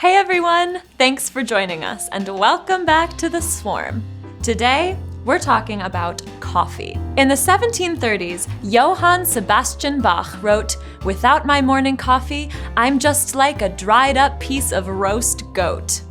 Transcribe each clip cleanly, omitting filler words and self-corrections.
Hey everyone! Thanks for joining us and welcome back to The Swarm. Today, we're talking about coffee. In the 1730s, Johann Sebastian Bach wrote, "Without my morning coffee, I'm just like a dried up piece of roast goat."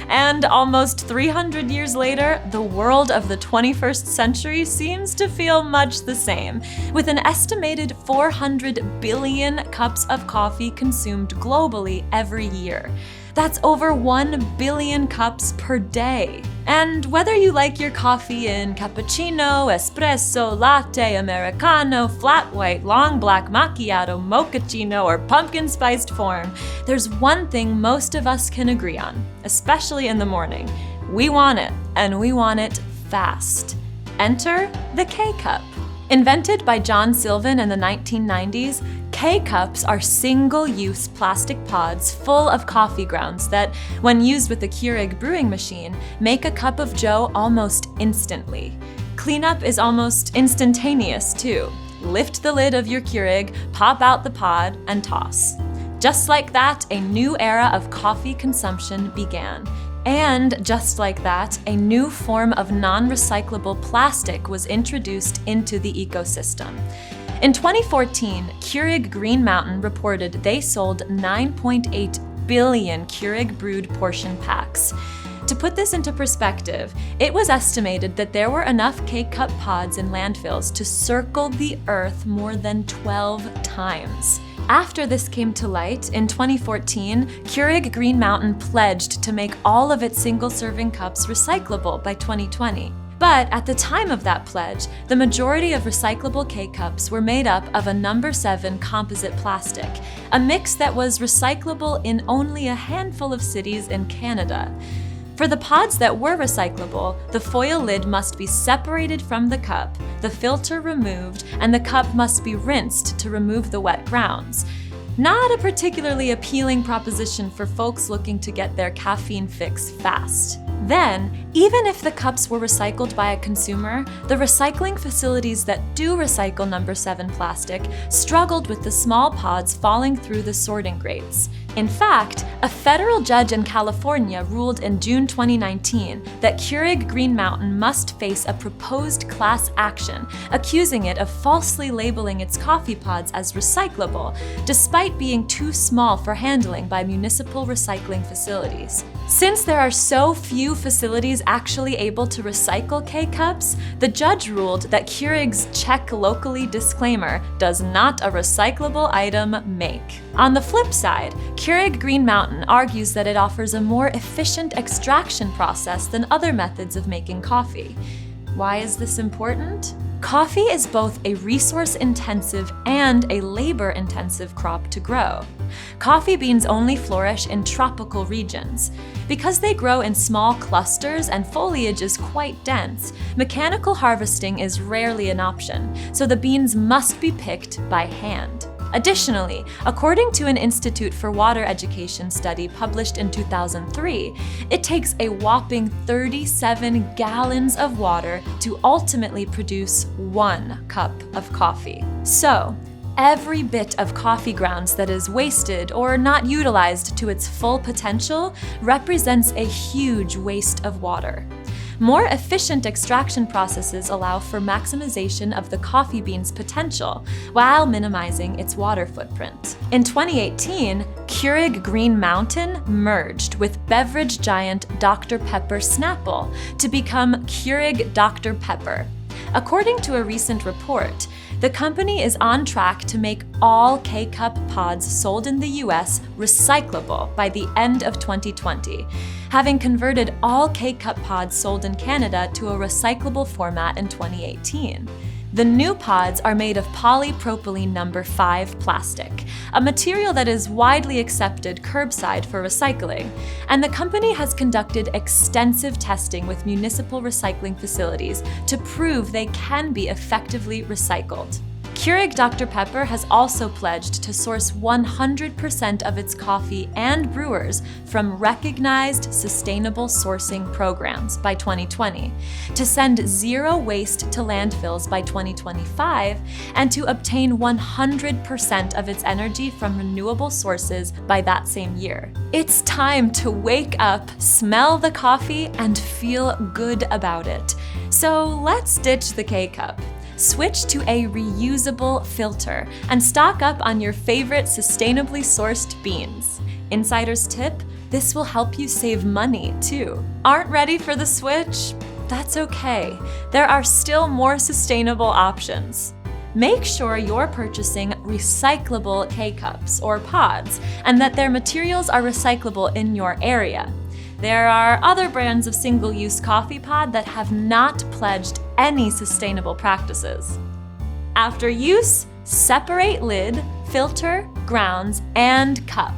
And almost 300 years later, the world of the 21st century seems to feel much the same, with an estimated 400 billion cups of coffee consumed globally every year. That's over 1 billion cups per day. And whether you like your coffee in cappuccino, espresso, latte, americano, flat white, long black, macchiato, mochaccino, or pumpkin spiced form, there's one thing most of us can agree on, especially in the morning. We want it, and we want it fast. Enter the K-Cup. Invented by John Sylvan in the 1990s, K-Cups are single-use plastic pods full of coffee grounds that, when used with a Keurig brewing machine, make a cup of joe almost instantly. Cleanup is almost instantaneous, too. Lift the lid of your Keurig, pop out the pod, and toss. Just like that, a new era of coffee consumption began. And just like that, a new form of non-recyclable plastic was introduced into the ecosystem. In 2014, Keurig Green Mountain reported they sold 9.8 billion Keurig brewed portion packs. To put this into perspective, it was estimated that there were enough K-Cup pods in landfills to circle the Earth more than 12 times. After this came to light, in 2014, Keurig Green Mountain pledged to make all of its single-serving cups recyclable by 2020. But at the time of that pledge, the majority of recyclable K-Cups were made up of a No. 7 composite plastic, a mix that was recyclable in only a handful of cities in Canada. For the pods that were recyclable, the foil lid must be separated from the cup, the filter removed, and the cup must be rinsed to remove the wet grounds. Not a particularly appealing proposition for folks looking to get their caffeine fix fast. Then, even if the cups were recycled by a consumer, the recycling facilities that do recycle No. 7 plastic struggled with the small pods falling through the sorting grates. In fact, a federal judge in California ruled in June 2019 that Keurig Green Mountain must face a proposed class action, accusing it of falsely labeling its coffee pods as recyclable, despite being too small for handling by municipal recycling facilities. Since there are so few facilities actually able to recycle K-Cups, the judge ruled that Keurig's check locally disclaimer does not a recyclable item make. On the flip side, Keurig Green Mountain argues that it offers a more efficient extraction process than other methods of making coffee. Why is this important? Coffee is both a resource-intensive and a labor-intensive crop to grow. Coffee beans only flourish in tropical regions. Because they grow in small clusters and foliage is quite dense, mechanical harvesting is rarely an option, so the beans must be picked by hand. Additionally, according to an Institute for Water Education study published in 2003, it takes a whopping 37 gallons of water to ultimately produce 1 cup of coffee. So, every bit of coffee grounds that is wasted or not utilized to its full potential represents a huge waste of water. More efficient extraction processes allow for maximization of the coffee bean's potential while minimizing its water footprint. In 2018, Keurig Green Mountain merged with beverage giant Dr Pepper Snapple to become Keurig Dr Pepper. According to a recent report, the company is on track to make all K-Cup pods sold in the US recyclable by the end of 2020, having converted all K-Cup pods sold in Canada to a recyclable format in 2018. The new pods are made of polypropylene No. 5 plastic, a material that is widely accepted curbside for recycling, and the company has conducted extensive testing with municipal recycling facilities to prove they can be effectively recycled. Keurig Dr Pepper has also pledged to source 100% of its coffee and brewers from recognized sustainable sourcing programs by 2020, to send zero waste to landfills by 2025, and to obtain 100% of its energy from renewable sources by that same year. It's time to wake up, smell the coffee, and feel good about it. So let's ditch the K-Cup. Switch to a reusable filter and stock up on your favorite sustainably sourced beans. Insider's tip: this will help you save money too. Aren't ready for the switch? That's okay. There are still more sustainable options. Make sure you're purchasing recyclable K-Cups or pods and that their materials are recyclable in your area. There are other brands of single-use coffee pod that have not pledged any sustainable practices. After use, separate lid, filter, grounds, and cup.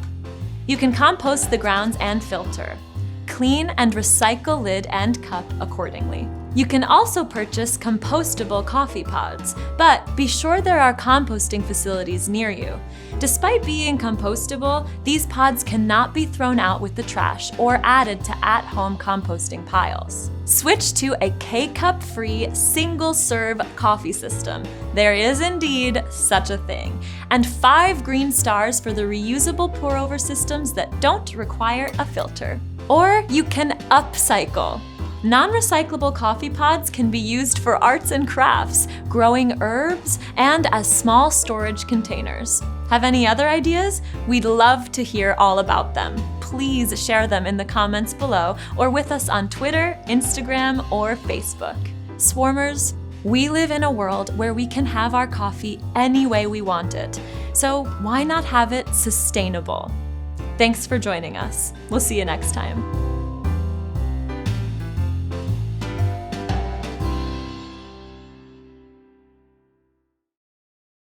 You can compost the grounds and filter. Clean and recycle lid and cup accordingly. You can also purchase compostable coffee pods, but be sure there are composting facilities near you. Despite being compostable, these pods cannot be thrown out with the trash or added to at-home composting piles. Switch to a K-Cup-free single-serve coffee system. There is indeed such a thing. And 5 green stars for the reusable pour-over systems that don't require a filter. Or you can upcycle. Non-recyclable coffee pods can be used for arts and crafts, growing herbs, and as small storage containers. Have any other ideas? We'd love to hear all about them. Please share them in the comments below or with us on Twitter, Instagram, or Facebook. Swarmers, we live in a world where we can have our coffee any way we want it. So why not have it sustainable? Thanks for joining us. We'll see you next time.